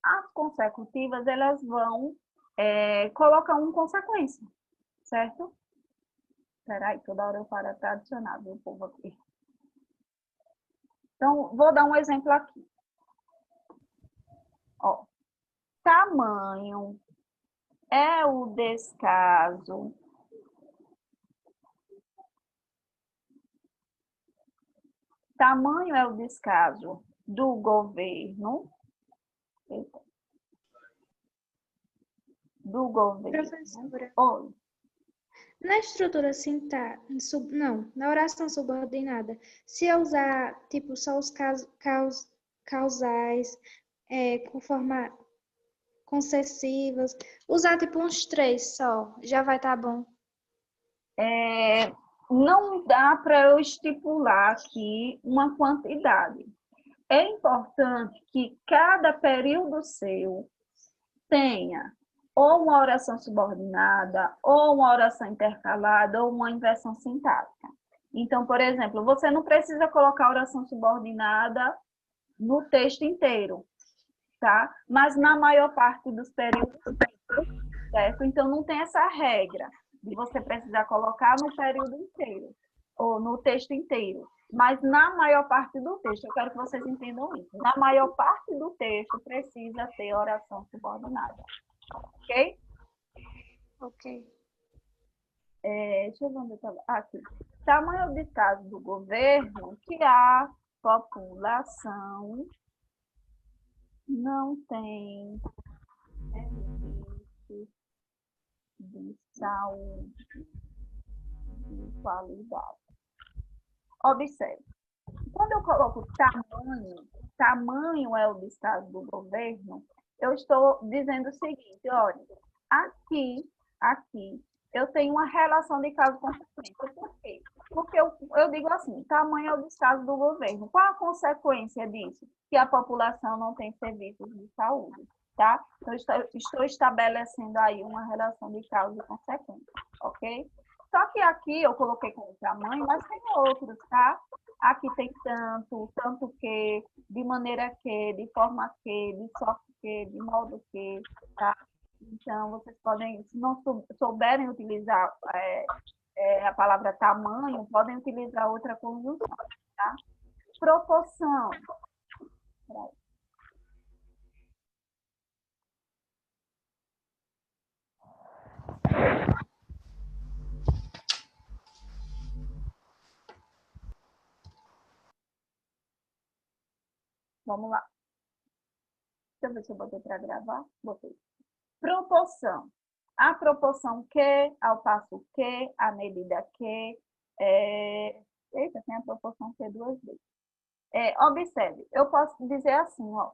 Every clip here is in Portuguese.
As consecutivas, elas vão colocar uma consequência, certo? Espera aí, toda hora eu paro para adicionar, viu, povo aqui. Então, vou dar um exemplo aqui. Ó, tamanho é o descaso do governo, Professora, Oi. na estrutura não, na oração subordinada, se eu usar, tipo, só os causais, com forma concessivas, usar, tipo, uns 3 só, já vai estar bom. Não dá para eu estipular aqui uma quantidade. É importante que cada período seu tenha ou uma oração subordinada, ou uma oração intercalada, ou uma inversão sintática. Então, por exemplo, você não precisa colocar oração subordinada no texto inteiro, tá? Mas na maior parte dos períodos, certo? Então, não tem essa regra de você precisar colocar no período inteiro, ou no texto inteiro. Mas na maior parte do texto, eu quero que vocês entendam isso. Na maior parte do texto precisa ter oração subordinada. Ok? Ok. Deixa eu ver onde eu estava. Aqui. Tamanho de estado do governo que a população não tem serviços de saúde de qualidade. Observe. Quando eu coloco tamanho é o estado do governo, eu estou dizendo o seguinte, olha, aqui, eu tenho uma relação de causa e consequência. Por quê? Porque eu digo assim, tamanho é o estado do governo. Qual a consequência disso? Que a população não tem serviços de saúde, tá? Então, estou estabelecendo aí uma relação de causa e consequência, ok? Só que aqui eu coloquei como tamanho, mas tem outros, tá? Aqui tem tanto que, de maneira que, de forma que, de sorte que, de modo que, tá? Então, vocês podem, se não souberem utilizar a palavra tamanho, podem utilizar outra conjunção, tá? Proporção. Vamos lá. Deixa eu ver se eu botei para gravar. Botei. Proporção. A proporção que, ao passo que, a medida que. Eita, tem a proporção que duas vezes. Observe, eu posso dizer assim, ó.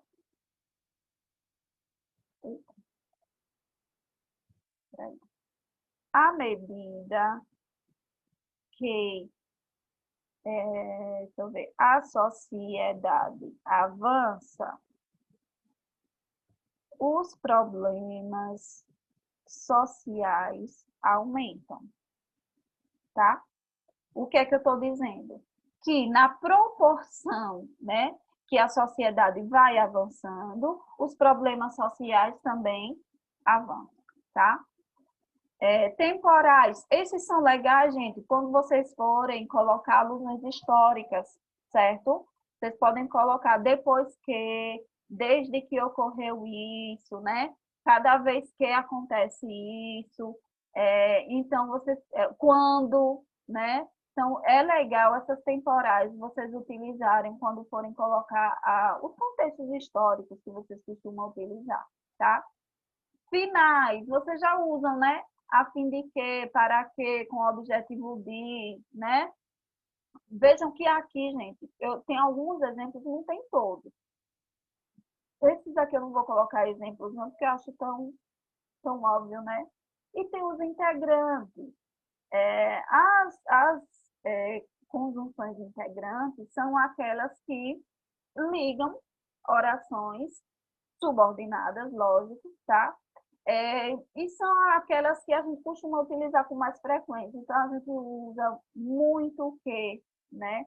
À medida que deixa eu ver, a sociedade avança, os problemas sociais aumentam, tá? O que é que eu estou dizendo? Que na proporção, né, que a sociedade vai avançando, os problemas sociais também avançam, tá? Temporais, esses são legais, gente, quando vocês forem colocar alusões históricas, certo? Vocês podem colocar depois que, desde que ocorreu isso, né? Cada vez que acontece isso, então vocês, quando, né? Então, é legal essas temporais vocês utilizarem quando forem colocar os contextos históricos que vocês costumam utilizar, tá? Finais, vocês já usam, né? A fim de quê, para quê, com o objetivo de, né? Vejam que aqui, gente, eu tenho alguns exemplos, não tem todos. Esses aqui eu não vou colocar exemplos, não, porque eu acho tão óbvio, né? E tem os integrantes. As conjunções integrantes são aquelas que ligam orações subordinadas, lógico, tá? E são aquelas que a gente costuma utilizar com mais frequência. Então, a gente usa muito o que, né?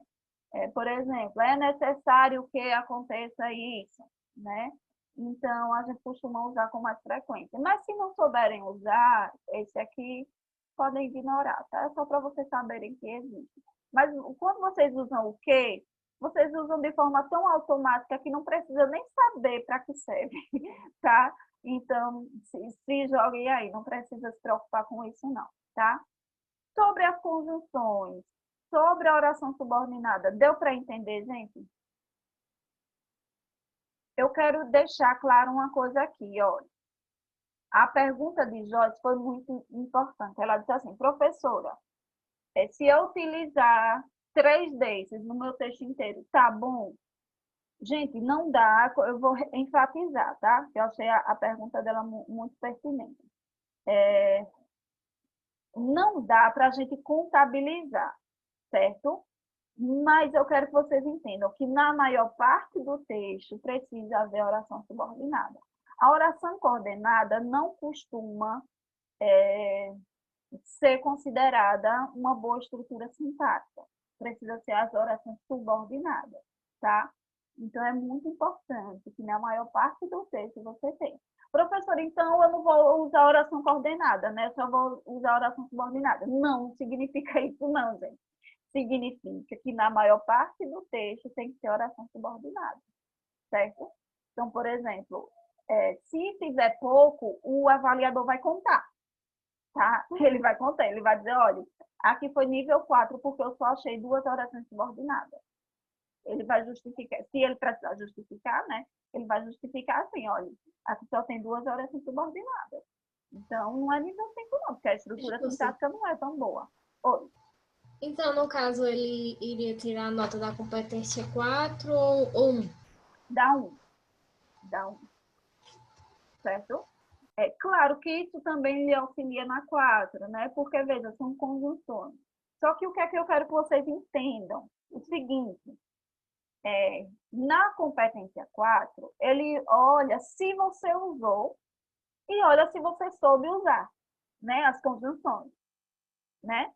Por exemplo, é necessário que aconteça isso, né? Então, a gente costuma usar com mais frequência. Mas se não souberem usar, esse aqui podem ignorar, tá? É só para vocês saberem que existe. Mas quando vocês usam o que, vocês usam de forma tão automática que não precisa nem saber para que serve, tá? Então, se joguem aí, não precisa se preocupar com isso não, tá? Sobre as conjunções, sobre a oração subordinada, deu para entender, gente? Eu quero deixar claro uma coisa aqui, olha. A pergunta de Joyce foi muito importante. Ela disse assim, professora, se eu utilizar 3 desses no meu texto inteiro, tá bom? Gente, não dá, eu vou enfatizar, tá? Eu achei a pergunta dela muito pertinente. Não dá para a gente contabilizar, certo? Mas eu quero que vocês entendam que na maior parte do texto precisa haver oração subordinada. A oração coordenada não costuma ser considerada uma boa estrutura sintática. Precisa ser as orações subordinadas, tá? Então, é muito importante que na maior parte do texto você tem. Professor, então eu não vou usar oração coordenada, né? Eu só vou usar oração subordinada. Não significa isso não, gente. Significa que na maior parte do texto tem que ter oração subordinada, certo? Então, por exemplo, se tiver pouco, o avaliador vai contar, tá? Ele vai contar, ele vai dizer, olha, aqui foi nível 4 porque eu só achei 2 orações subordinadas. Ele vai justificar, se ele precisar justificar, né? Ele vai justificar assim, olha, aqui só tem 2 orações subordinadas. Então, não é nível 5 não, porque a estrutura sintática não é tão boa. Oi. Então, no caso, ele iria tirar a nota da competência 4 ou 1? Dá 1. Dá 1. Certo? É claro que isso também lhe auxilia na 4, né? Porque, veja, são conjunções. Só que o que é que eu quero que vocês entendam? O seguinte, na competência 4, ele olha se você usou e olha se você soube usar, né? As conjunções, né?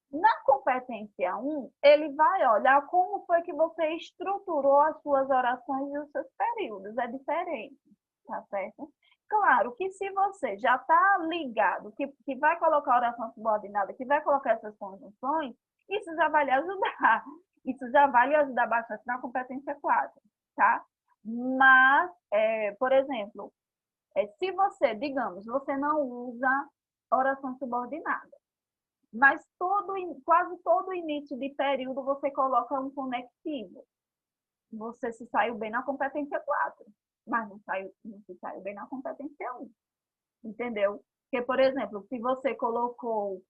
Na competência 1, ele vai olhar como foi que você estruturou as suas orações e os seus períodos. É diferente, tá certo? Claro que se você já está ligado, que vai colocar oração subordinada, que vai colocar essas conjunções, isso já vai lhe ajudar. Isso já vai lhe ajudar bastante na competência 4, tá? Mas, por exemplo, se você, digamos, você não usa oração subordinada, mas quase todo início de período você coloca um conectivo. Você se saiu bem na competência 4, mas não se saiu bem na competência 1. Entendeu? Porque, por exemplo, se você colocou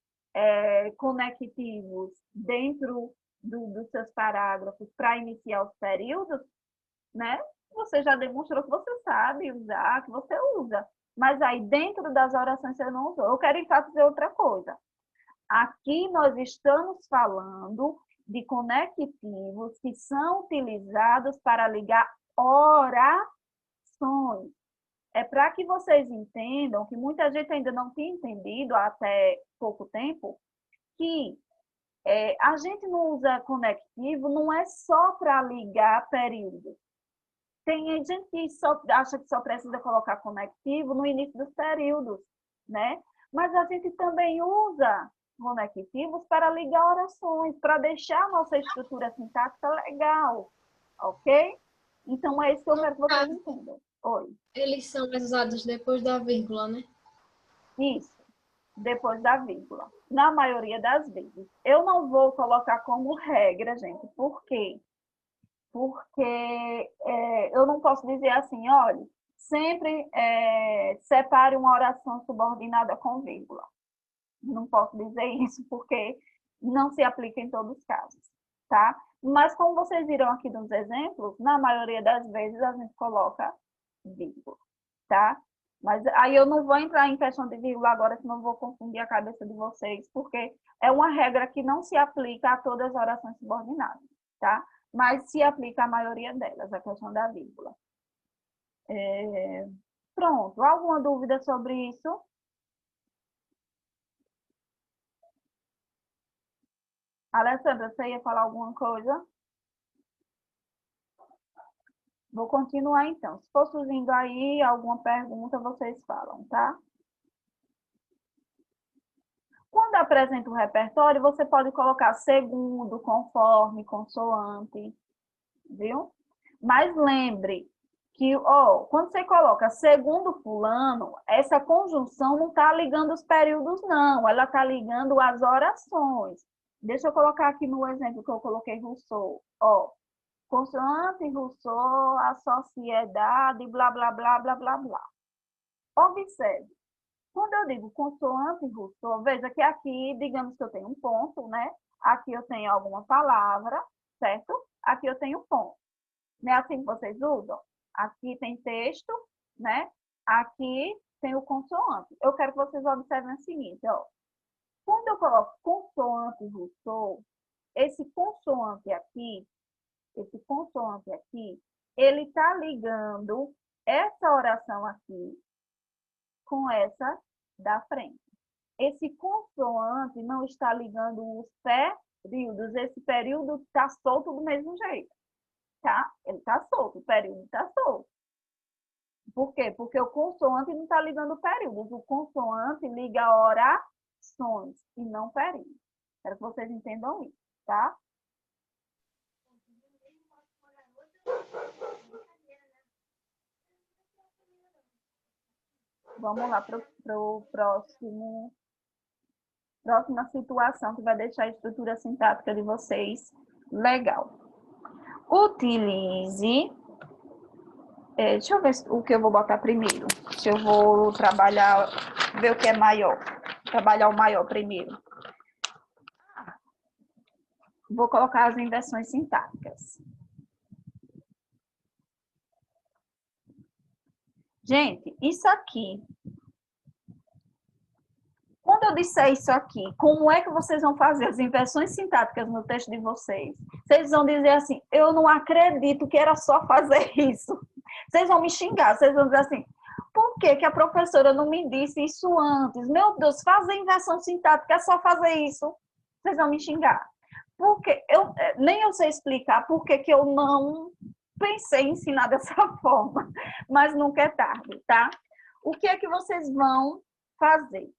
conectivos dentro dos seus parágrafos para iniciar os períodos, né? Você já demonstrou que você sabe usar, que você usa. Mas aí dentro das orações você não usou. Eu quero enfatizar outra coisa. Aqui nós estamos falando de conectivos que são utilizados para ligar orações. É para que vocês entendam, que muita gente ainda não tinha entendido até pouco tempo, que a gente não usa conectivo, não é só para ligar períodos. Tem gente que acha que só precisa colocar conectivo no início dos períodos, né? Mas a gente também usa conectivos para ligar orações, para deixar a nossa estrutura sintática legal, ok? Então, é isso que eu quero que vocês entendam. Oi. Eles são mais usados depois da vírgula, né? Isso, depois da vírgula. Na maioria das vezes. Eu não vou colocar como regra, gente. Por quê? Porque eu não posso dizer assim, olha, sempre separe uma oração subordinada com vírgula. Não posso dizer isso porque não se aplica em todos os casos, tá? Mas como vocês viram aqui nos exemplos, na maioria das vezes a gente coloca vírgula, tá? Mas aí eu não vou entrar em questão de vírgula agora, senão vou confundir a cabeça de vocês, porque é uma regra que não se aplica a todas as orações subordinadas, tá? Mas se aplica a maioria delas, a questão da vírgula. Pronto, alguma dúvida sobre isso? Alessandra, você ia falar alguma coisa? Vou continuar então. Se for surgindo aí alguma pergunta, vocês falam, tá? Quando apresenta o repertório, você pode colocar segundo, conforme, consoante, viu? Mas lembre que, quando você coloca segundo fulano, essa conjunção não está ligando os períodos, não. Ela está ligando as orações. Deixa eu colocar aqui no exemplo que eu coloquei Rousseau. Consoante Rousseau, a sociedade, blá, blá, blá, blá, blá, blá. Observe. Quando eu digo consoante Rousseau, veja que aqui, digamos que eu tenho um ponto, né? Aqui eu tenho alguma palavra, certo? Aqui eu tenho um ponto. Não é assim que vocês usam? Aqui tem texto, né? Aqui tem o consoante. Eu quero que vocês observem o seguinte, Quando eu coloco consoante Rousseau, esse consoante aqui, ele está ligando essa oração aqui com essa da frente. Esse consoante não está ligando os períodos. Esse período está solto do mesmo jeito, tá? Ele está solto, o período está solto. Por quê? Porque o consoante não está ligando períodos. O consoante liga orações e não períodos. Quero que vocês entendam isso, tá? Vamos lá para o próxima situação que vai deixar a estrutura sintática de vocês legal. Utilize. Deixa eu ver o que eu vou botar primeiro. Se eu vou trabalhar, ver o que é maior. Trabalhar o maior primeiro. Vou colocar as inversões sintáticas. Gente, isso aqui. Quando eu disser isso aqui, como é que vocês vão fazer as inversões sintáticas no texto de vocês? Vocês vão dizer assim, eu não acredito que era só fazer isso. Vocês vão me xingar, vocês vão dizer assim, por que a professora não me disse isso antes? Meu Deus, fazer inversão sintática é só fazer isso. Vocês vão me xingar. Porque nem eu sei explicar por que eu não pensei em ensinar dessa forma, mas nunca é tarde, tá? O que é que vocês vão fazer?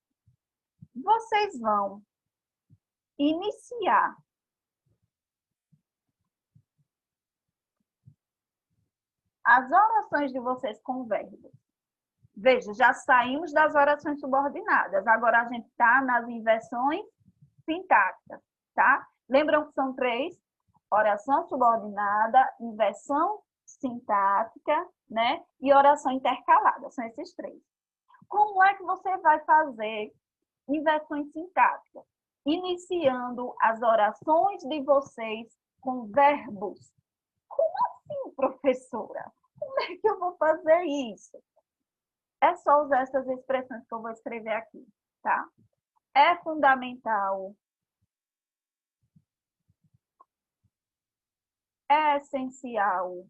Vocês vão iniciar as orações de vocês com verbos. Veja, já saímos das orações subordinadas. Agora a gente está nas inversões sintáticas, tá? Lembram que são 3? Oração subordinada, inversão sintática, né? E oração intercalada. São esses 3. Como é que você vai fazer inversões sintáticas? Iniciando as orações de vocês com verbos. Como assim, professora? Como é que eu vou fazer isso? É só usar essas expressões que eu vou escrever aqui, tá? É fundamental. É essencial.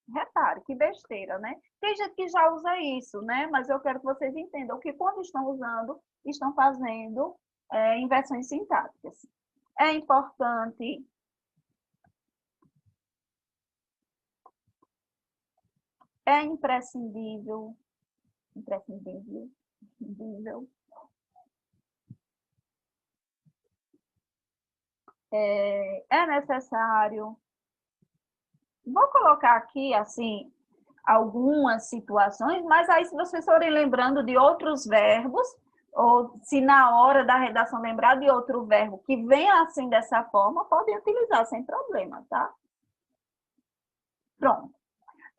Repare, que besteira, né? Tem gente que já usa isso, né? Mas eu quero que vocês entendam que quando estão usando, estão fazendo inversões sintáticas. É importante é imprescindível, é necessário. Vou colocar aqui, assim, algumas situações, mas aí se vocês forem lembrando de outros verbos, ou se na hora da redação lembrar de outro verbo que vem assim dessa forma, podem utilizar sem problema, tá? Pronto.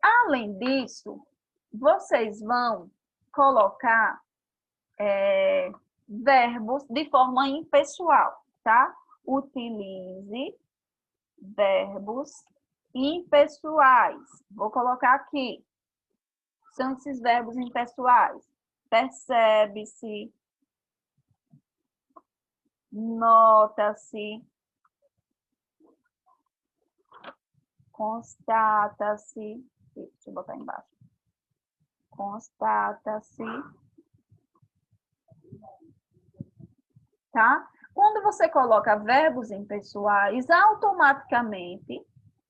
Além disso, vocês vão colocar verbos de forma impessoal, tá? Utilize verbos impessoais. Vou colocar aqui. São esses verbos impessoais. Percebe-se, nota-se, constata-se. Deixa eu botar embaixo. Constata-se. Tá? Quando você coloca verbos impessoais, automaticamente,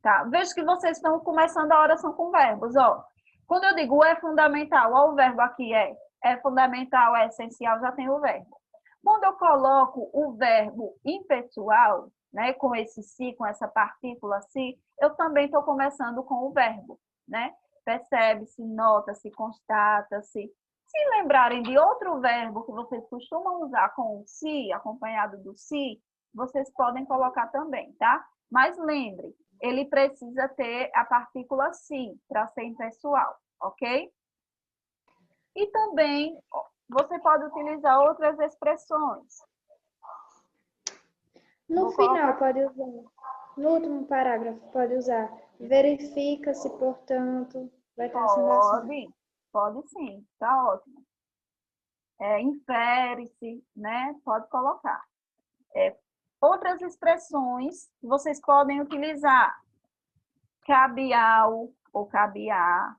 Tá? Vejo que vocês estão começando a oração com verbos, ó. Quando eu digo é fundamental, ó, o verbo aqui é fundamental, é essencial, já tem o verbo. Quando eu coloco o verbo impessoal, né, com esse se, com essa partícula se, eu também estou começando com o verbo, né? Percebe-se, nota-se, constata-se. Se lembrarem de outro verbo que vocês costumam usar com o se, acompanhado do se, vocês podem colocar também, tá? Mas lembre, ele precisa ter a partícula se para ser impessoal, ok? E também você pode utilizar outras expressões. No final, pode usar. No último parágrafo, pode usar. Verifica-se, portanto, vai estar sendo assim. Pode sim, tá ótimo. Infere-se, né? Pode colocar. Outras expressões que vocês podem utilizar. Cabe-ao ou cabe-a.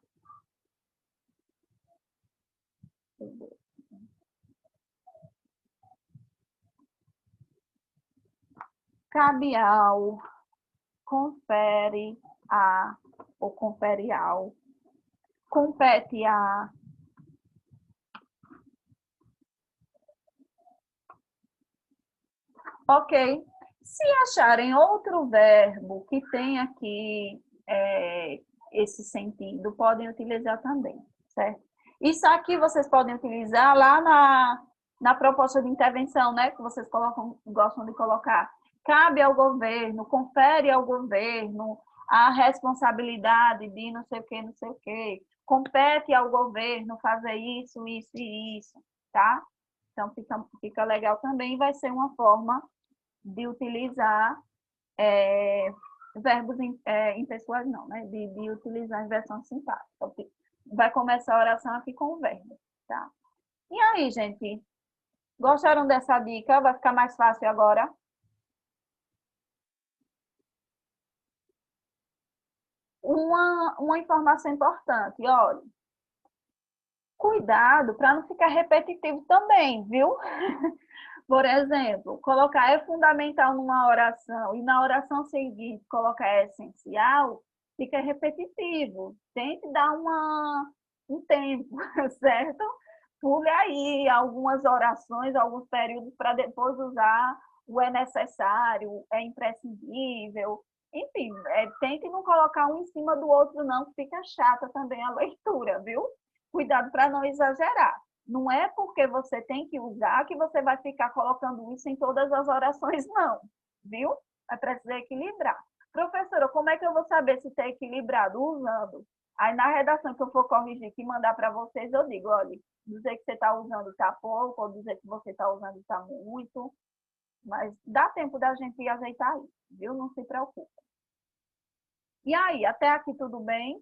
Cabe-ao, confere a ou confere ao. Compete a. Ok. Se acharem outro verbo que tem aqui esse sentido, podem utilizar também, certo? Isso aqui vocês podem utilizar lá na proposta de intervenção, né? Que vocês gostam de colocar. Cabe ao governo, confere ao governo a responsabilidade de não sei o que, não sei o que. Compete ao governo fazer isso, isso e isso, tá? Então, fica legal também, vai ser uma forma de utilizar verbos impessoais, não, né? De utilizar inversão sintática. Então, vai começar a oração aqui com o verbo, tá? E aí, gente? Gostaram dessa dica? Vai ficar mais fácil agora? Uma informação importante, olha. Cuidado para não ficar repetitivo também, viu? Por exemplo, colocar é fundamental numa oração e na oração seguinte colocar é essencial, fica repetitivo. Tente dar um tempo, certo? Pule aí algumas orações, alguns períodos para depois usar o é necessário, é imprescindível. Enfim, tente não colocar um em cima do outro não, que fica chata também a leitura, viu? Cuidado para não exagerar. Não é porque você tem que usar que você vai ficar colocando isso em todas as orações, não. Viu? Vai precisar equilibrar. Professora, como é que eu vou saber se está equilibrado? Usando. Aí, na redação que eu for corrigir e mandar para vocês, eu digo, olha, dizer que você está usando está pouco, ou dizer que você está usando está muito. Mas dá tempo da gente ajeitar isso, viu? Não se preocupe. E aí, até aqui tudo bem?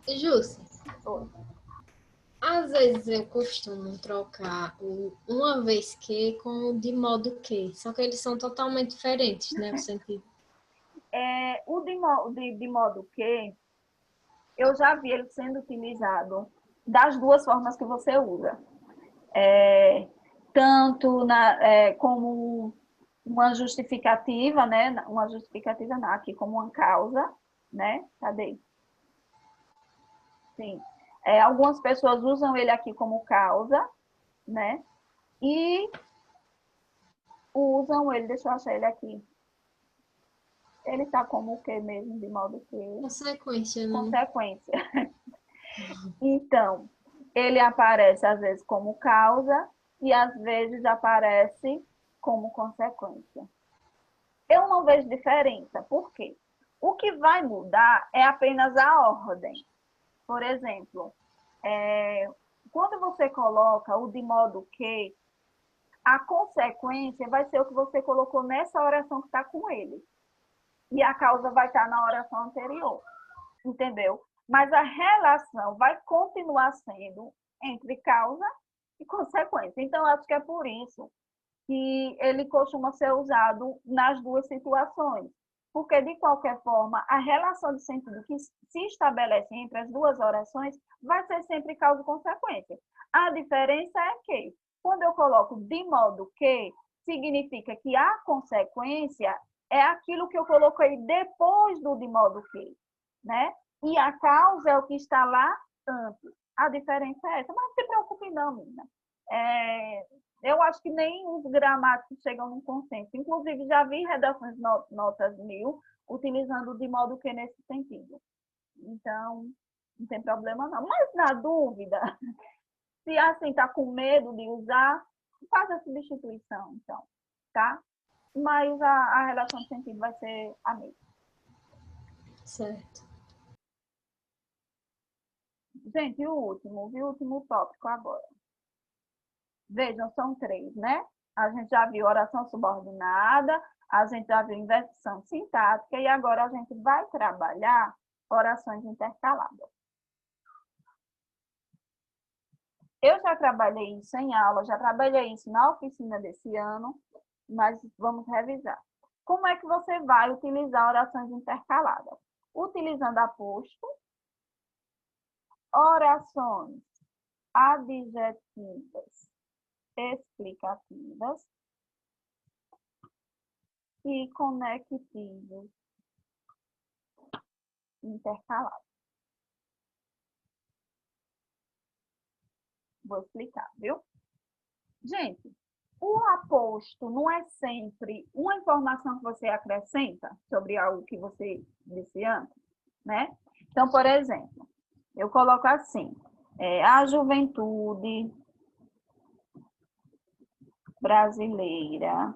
Jússi, Oi. às vezes eu costumo trocar o uma vez que com o de modo que, só que eles são totalmente diferentes, né? O sentido. O de modo que, eu já vi ele sendo utilizado das duas formas que você usa. Tanto como uma justificativa, né? Uma justificativa não, aqui como uma causa, né? Cadê? Sim. Algumas pessoas usam ele aqui como causa, né? E usam ele, deixa eu achar ele aqui. Ele está como o que mesmo, de modo que? Consequência, né? Consequência. Então, ele aparece às vezes como causa e às vezes aparece como consequência. Eu não vejo diferença. Por quê? O que vai mudar é apenas a ordem. Por exemplo, quando você coloca o de modo que, a consequência vai ser o que você colocou nessa oração que está com ele. E a causa vai estar na oração anterior. Entendeu? Mas a relação vai continuar sendo entre causa e consequência. Então, acho que é por isso que ele costuma ser usado nas duas situações. Porque, de qualquer forma, a relação de sentido que se estabelece entre as duas orações vai ser sempre causa e consequência. A diferença é que, quando eu coloco de modo que, significa que a consequência é aquilo que eu coloquei depois do de modo que, né? E a causa é o que está lá antes. A diferença é essa. Mas não se preocupe não, menina. Eu acho que nem os gramáticos chegam num consenso. Inclusive, já vi redações notas 1000 utilizando de modo que nesse sentido. Então, não tem problema não. Mas, na dúvida, se assim está com medo de usar, faz a substituição, então, tá? Mas a relação de sentido vai ser a mesma. Certo. Gente, e o último tópico agora. Vejam, são 3, né? A gente já viu oração subordinada, a gente já viu inversão sintática e agora a gente vai trabalhar orações intercaladas. Eu já trabalhei isso em aula, já trabalhei isso na oficina desse ano, mas vamos revisar. Como é que você vai utilizar orações intercaladas? Utilizando aposto, orações adjetivas explicativas e conectivos intercalados. Vou explicar, viu? Gente, o aposto não é sempre uma informação que você acrescenta sobre algo que você disse antes, né? Então, por exemplo, eu coloco assim, a juventude brasileira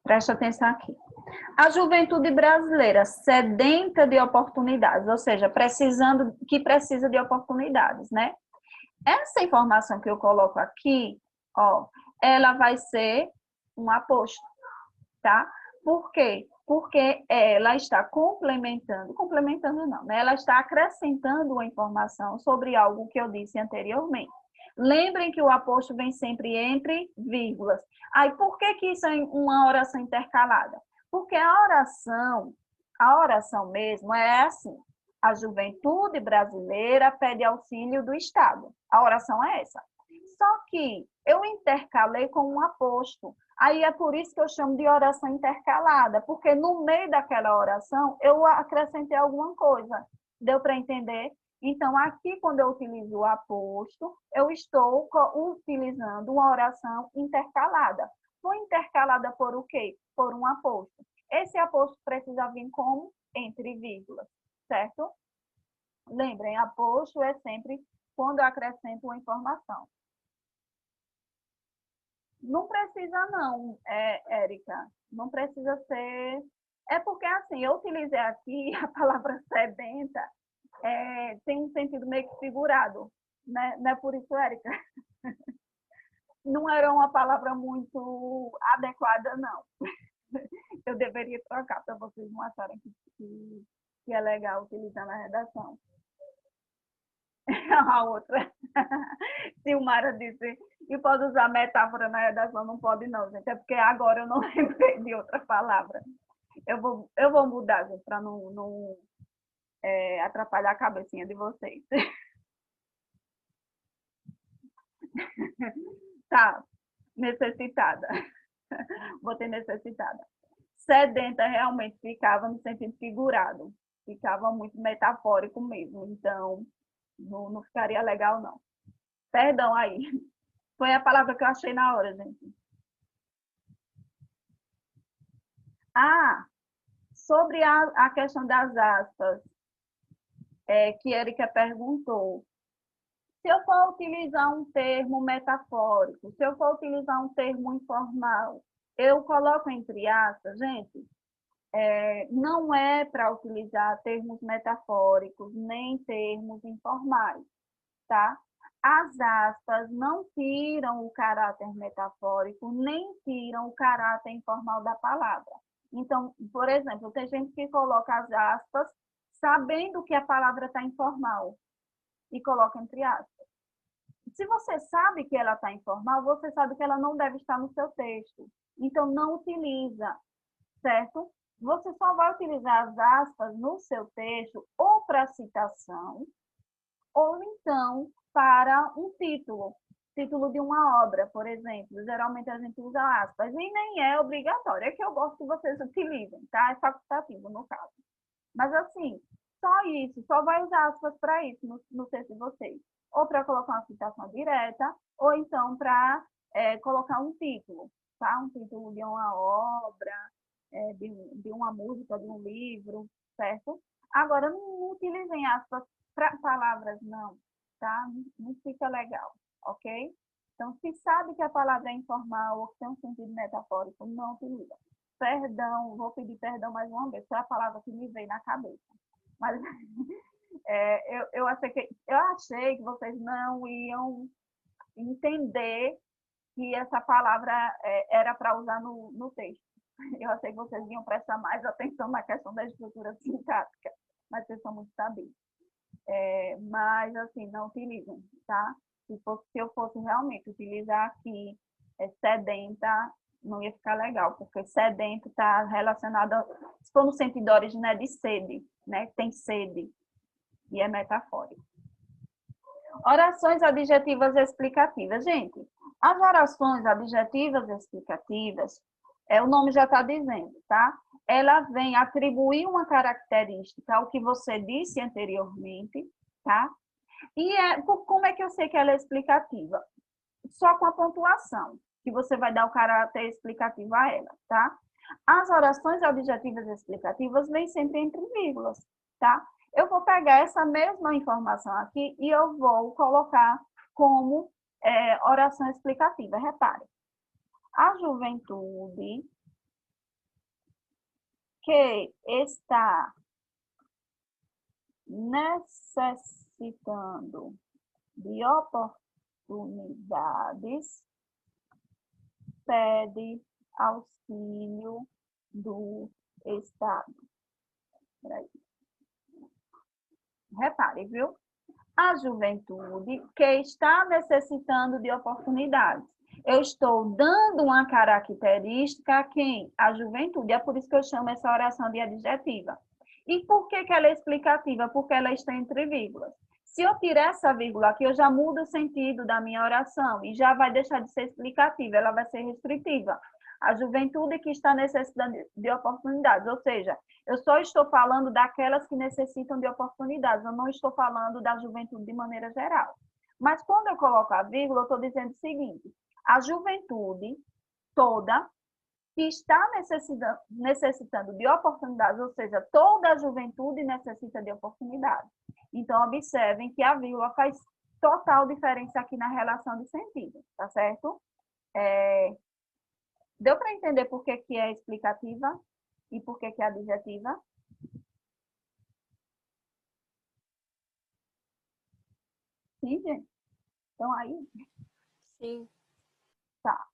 preste atenção aqui. A juventude brasileira sedenta de oportunidades, ou seja, precisa de oportunidades, né? Essa informação que eu coloco aqui, ó, ela vai ser um aposto, tá? Por quê? Porque ela está complementando não, né? Ela está acrescentando uma informação sobre algo que eu disse anteriormente. Lembrem que o aposto vem sempre entre vírgulas. Aí, por que isso é uma oração intercalada? Porque a oração mesmo é assim. A juventude brasileira pede auxílio do Estado. A oração é essa. Só que eu intercalei com um aposto. Aí é por isso que eu chamo de oração intercalada, porque no meio daquela oração eu acrescentei alguma coisa. Deu para entender? Então, aqui, quando eu utilizo o aposto, eu estou utilizando uma oração intercalada. Foi intercalada por o quê? Por um aposto. Esse aposto precisa vir como? Entre vírgulas, certo? Lembrem, aposto é sempre quando eu acrescento uma informação. Não precisa não, Érica. Não precisa ser... É porque, assim, eu utilizei aqui a palavra sedenta, tem um sentido meio que figurado, né? Não é por isso, Érica? Não era uma palavra muito adequada, não. Eu deveria trocar para vocês não acharem que é legal utilizar na redação. A outra. Silmara disse, e pode usar metáfora na redação? Não pode não, gente. É porque agora eu não lembrei de outra palavra. Eu vou mudar, gente, para não atrapalhar a cabecinha de vocês. Tá, necessitada. Botei necessitada. Sedenta realmente ficava no sentido figurado. Ficava muito metafórico mesmo. Então, não ficaria legal, não. Perdão aí. Foi a palavra que eu achei na hora, gente. Ah, sobre a questão das aspas, que Érica perguntou. Se eu for utilizar um termo metafórico, se eu for utilizar um termo informal, eu coloco entre aspas, gente, não é para utilizar termos metafóricos, nem termos informais, tá? As aspas não tiram o caráter metafórico, nem tiram o caráter informal da palavra. Então, por exemplo, tem gente que coloca as aspas sabendo que a palavra está informal e coloca entre aspas. Se você sabe que ela está informal, você sabe que ela não deve estar no seu texto. Então, não utiliza, certo? Você só vai utilizar as aspas no seu texto ou para citação, ou então para um título de uma obra, por exemplo. Geralmente a gente usa aspas, e nem é obrigatório. É que eu gosto que vocês utilizem, tá? É facultativo, no caso. Mas assim, só isso, só vai usar aspas para isso no texto de vocês. Ou para colocar uma citação direta, ou então para colocar um título, tá? Um título de uma obra, de uma música, de um livro, certo? Agora, não utilizem aspas para palavras, não, tá? Não fica legal, ok? Então, se sabe que a palavra é informal ou que tem um sentido metafórico, não utiliza. Perdão, vou pedir perdão mais uma vez, foi a palavra que me veio na cabeça. Mas eu achei que vocês não iam entender que essa palavra era para usar no texto. Eu achei que vocês iam prestar mais atenção na questão da estrutura sintática, mas vocês são muito sabidos. Mas, assim, não utilizem, tá? Se eu fosse realmente utilizar aqui sedenta, não ia ficar legal, porque sedento está relacionado, se for no sentido de origem, é de sede, né? Tem sede, e é metafórico. Orações adjetivas explicativas. Gente, as orações adjetivas explicativas, o nome já está dizendo, tá? Ela vem atribuir uma característica ao que você disse anteriormente, tá? E como é que eu sei que ela é explicativa? Só com a pontuação, que você vai dar o caráter explicativo a ela, tá? As orações adjetivas explicativas vêm sempre entre vírgulas, tá? Eu vou pegar essa mesma informação aqui e eu vou colocar como oração explicativa. Repare, a juventude que está necessitando de oportunidades pede auxílio do Estado. Repare, viu? A juventude que está necessitando de oportunidades. Eu estou dando uma característica a quem? A juventude. É por isso que eu chamo essa oração de adjetiva. E por que ela é explicativa? Porque ela está entre vírgulas. Se eu tirar essa vírgula aqui, eu já mudo o sentido da minha oração e já vai deixar de ser explicativa, ela vai ser restritiva. A juventude que está necessitando de oportunidades, ou seja, eu só estou falando daquelas que necessitam de oportunidades, eu não estou falando da juventude de maneira geral. Mas quando eu coloco a vírgula, eu estou dizendo o seguinte, a juventude toda que está necessitando de oportunidades, ou seja, toda a juventude necessita de oportunidades. Então, observem que a vírgula faz total diferença aqui na relação de sentido, tá certo? Deu para entender por que é explicativa e por que é adjetiva? Sim, gente? Então, aí? Sim. Tá.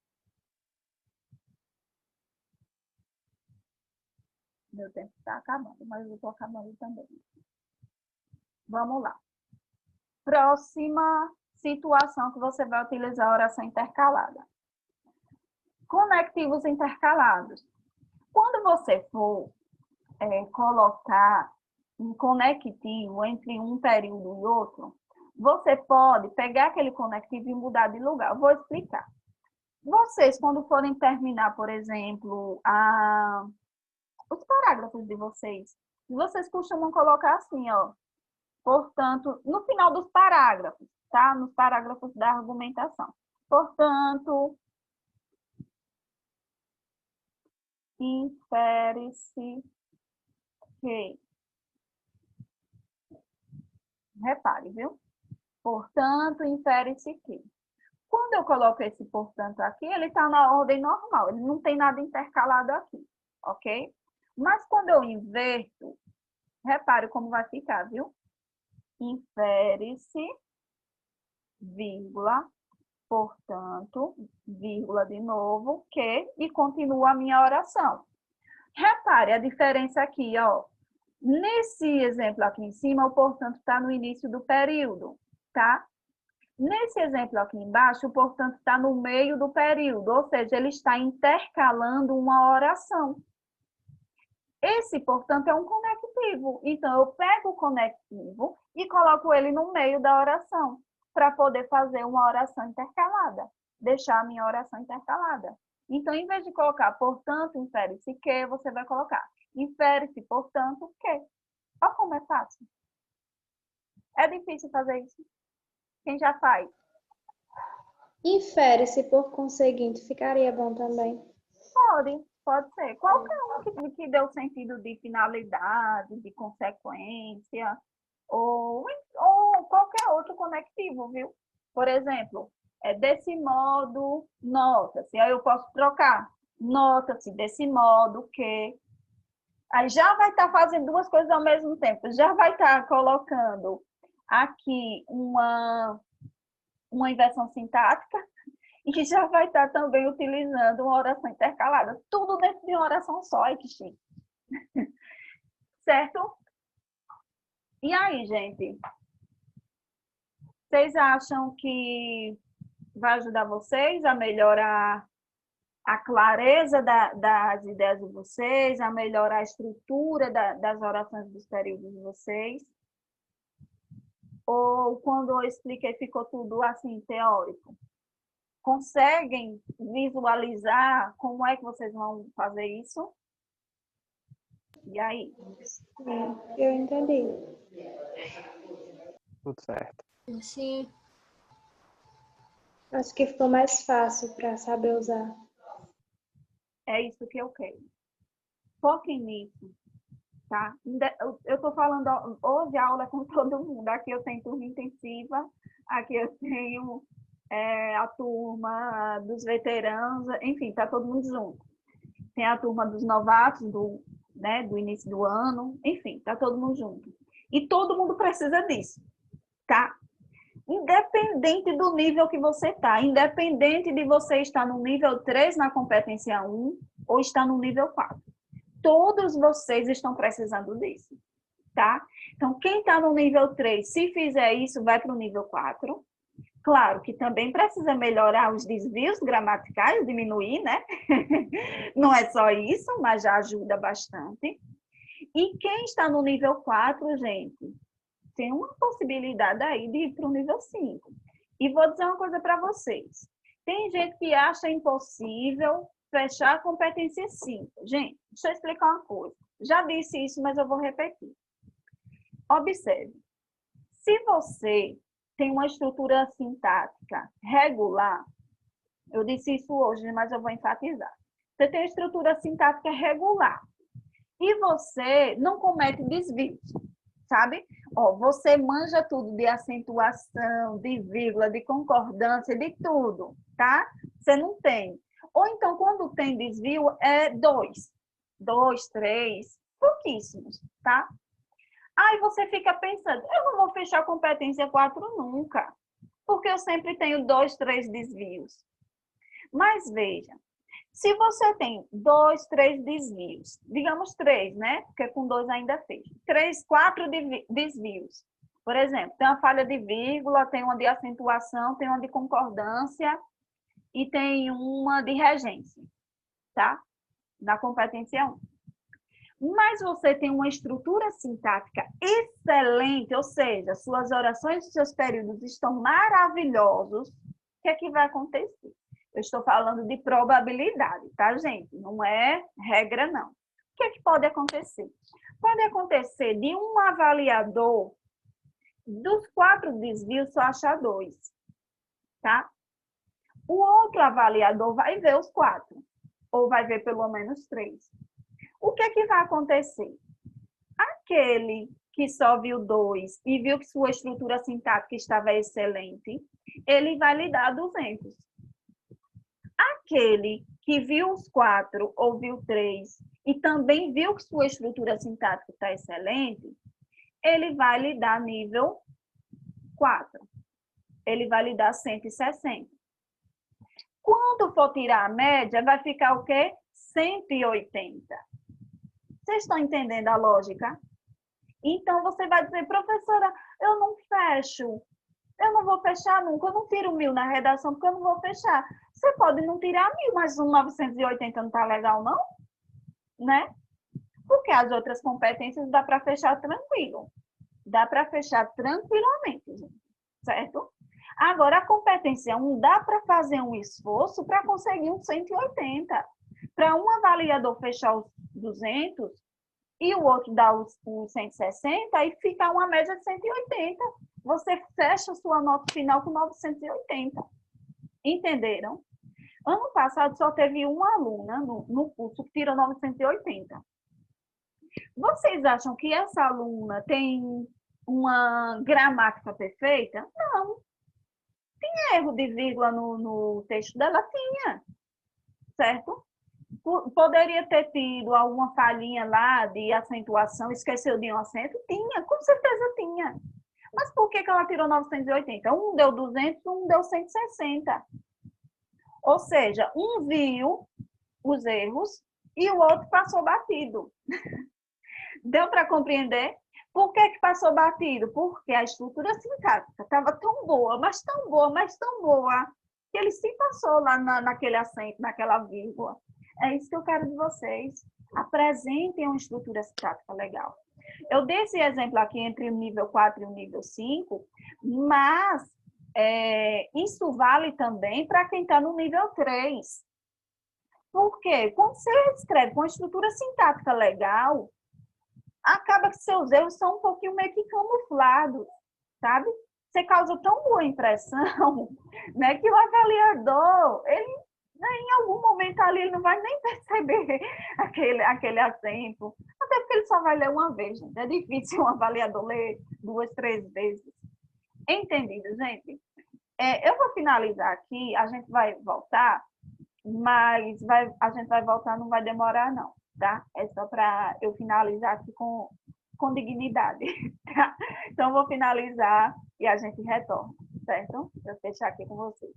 Meu tempo está acabando, mas eu estou acabando também. Vamos lá. Próxima situação que você vai utilizar a oração intercalada. Conectivos intercalados. Quando você for colocar um conectivo entre um período e outro, você pode pegar aquele conectivo e mudar de lugar. Eu vou explicar. Vocês, quando forem terminar, por exemplo, os parágrafos de vocês costumam colocar assim, ó. Portanto, no final dos parágrafos, tá? Nos parágrafos da argumentação. Portanto, infere-se que... Repare, viu? Portanto, infere-se que... Quando eu coloco esse portanto aqui, ele está na ordem normal, ele não tem nada intercalado aqui, ok? Mas quando eu inverto, repare como vai ficar, viu? Infere-se, vírgula, portanto, vírgula de novo, que, e continua a minha oração. Repare a diferença aqui, ó. Nesse exemplo aqui em cima, o portanto está no início do período, tá? Nesse exemplo aqui embaixo, o portanto está no meio do período, ou seja, ele está intercalando uma oração. Esse, portanto, é um conectivo. Então, eu pego o conectivo e coloco ele no meio da oração, para poder fazer uma oração intercalada, deixar a minha oração intercalada. Então, em vez de colocar, portanto, infere-se que, você vai colocar, infere-se, portanto, que. Olha como é fácil. É difícil fazer isso? Quem já faz? Infere-se, por conseguinte, ficaria bom também. Pode ser. Qualquer um que dê o sentido de finalidade, de consequência, ou qualquer outro conectivo, viu? Por exemplo, desse modo, nota-se. Aí eu posso trocar. Nota-se desse modo que... Aí já vai estar fazendo duas coisas ao mesmo tempo. Já vai estar colocando aqui uma inversão sintática e já vai estar também utilizando uma oração intercalada. Tudo dentro de uma oração só, é que chique. Certo? E aí, gente? Vocês acham que vai ajudar vocês a melhorar a clareza das ideias de vocês, a melhorar a estrutura das orações dos períodos de vocês? Ou quando eu expliquei ficou tudo assim, teórico? Conseguem visualizar como é que vocês vão fazer isso? E aí? Sim, eu entendi. Tudo certo. Sim. Acho que ficou mais fácil para saber usar. É isso que eu quero. Foquem nisso, tá? Eu estou falando, hoje a aula é com todo mundo. Aqui eu tenho turma intensiva, aqui eu tenho a turma dos veteranos, enfim, está todo mundo junto. Tem a turma dos novatos, do início do ano, enfim, está todo mundo junto. E todo mundo precisa disso, tá? Independente do nível que você está, independente de você estar no nível 3 na competência 1 ou estar no nível 4. Todos vocês estão precisando disso, tá? Então, quem está no nível 3, se fizer isso, vai para o nível 4. Claro que também precisa melhorar os desvios gramaticais, diminuir, né? Não é só isso, mas já ajuda bastante. E quem está no nível 4, gente, tem uma possibilidade aí de ir para o nível 5. E vou dizer uma coisa para vocês. Tem gente que acha impossível fechar a competência 5. Gente, deixa eu explicar uma coisa. Já disse isso, mas eu vou repetir. Observe. Se você tem uma estrutura sintática regular, eu disse isso hoje, mas eu vou enfatizar. Você tem uma estrutura sintática regular e você não comete desvios, sabe? Você manja tudo de acentuação, de vírgula, de concordância, de tudo, tá? Você não tem. Ou então, quando tem desvio, é 2, 3, pouquíssimos, tá? Aí você fica pensando, eu não vou fechar a competência 4 nunca, porque eu sempre tenho 2, 3 desvios. Mas veja, se você tem 2, 3 desvios, digamos 3, né? Porque com 2 ainda fecha. 3, 4 desvios. Por exemplo, tem uma falha de vírgula, tem uma de acentuação, tem uma de concordância e tem uma de regência, tá? Na competência 1. Mas você tem uma estrutura sintática excelente, ou seja, suas orações e seus períodos estão maravilhosos, o que é que vai acontecer? Eu estou falando de probabilidade, tá, gente? Não é regra, não. O que é que pode acontecer? Pode acontecer de um avaliador, dos 4 desvios, só achar 2, tá? O outro avaliador vai ver os 4, ou vai ver pelo menos 3. O que é que vai acontecer? Aquele que só viu 2 e viu que sua estrutura sintática estava excelente, ele vai lhe dar 200. Aquele que viu os 4 ou viu 3 e também viu que sua estrutura sintática está excelente, ele vai lhe dar nível 4. Ele vai lhe dar 160. Quando for tirar a média, vai ficar o quê? 180. Vocês estão entendendo a lógica? Então, você vai dizer, professora, eu não fecho Eu não vou fechar nunca, eu não tiro 1.000 na redação porque eu não vou fechar. Você pode não tirar 1.000, mas um 980 não está legal, não? Né? Porque as outras competências dá para fechar tranquilo. Dá para fechar tranquilamente, gente, certo? Agora, a competência 1, dá para fazer um esforço para conseguir um 180. Para um avaliador fechar os 200 e o outro dar os 160, aí fica uma média de 180. Você fecha a sua nota final com 980. Entenderam? Ano passado só teve uma aluna no curso que tirou 980. Vocês acham que essa aluna tem uma gramática perfeita? Não. Tinha erro de vírgula no texto dela? Tinha, certo? Poderia ter tido alguma falhinha lá de acentuação, esqueceu de um acento? Tinha, com certeza tinha. Mas por que ela tirou 980? Um deu 200, um deu 160. Ou seja, um viu os erros e o outro passou batido. Deu para compreender? Por que passou batido? Porque a estrutura sintática estava tão boa, mas tão boa, mas tão boa, que ele se passou lá naquele acento, naquela vírgula. É isso que eu quero de vocês. Apresentem uma estrutura sintática legal. Eu dei esse exemplo aqui entre o nível 4 e o nível 5, mas isso vale também para quem está no nível 3. Por quê? Quando você escreve com uma estrutura sintática legal, acaba que seus erros são um pouquinho meio que camuflados, sabe? Você causa tão boa impressão, né, que o avaliador, ele, né, em algum momento ali, ele não vai nem perceber aquele acento, até porque ele só vai ler uma vez, gente. É difícil um avaliador ler 2, 3 vezes. Entendido, gente? Eu vou finalizar aqui, a gente vai voltar, mas a gente vai voltar, não vai demorar, não. Tá? É só para eu finalizar aqui com dignidade. Tá? Então, eu vou finalizar e a gente retorna, certo? Vou fechar aqui com vocês.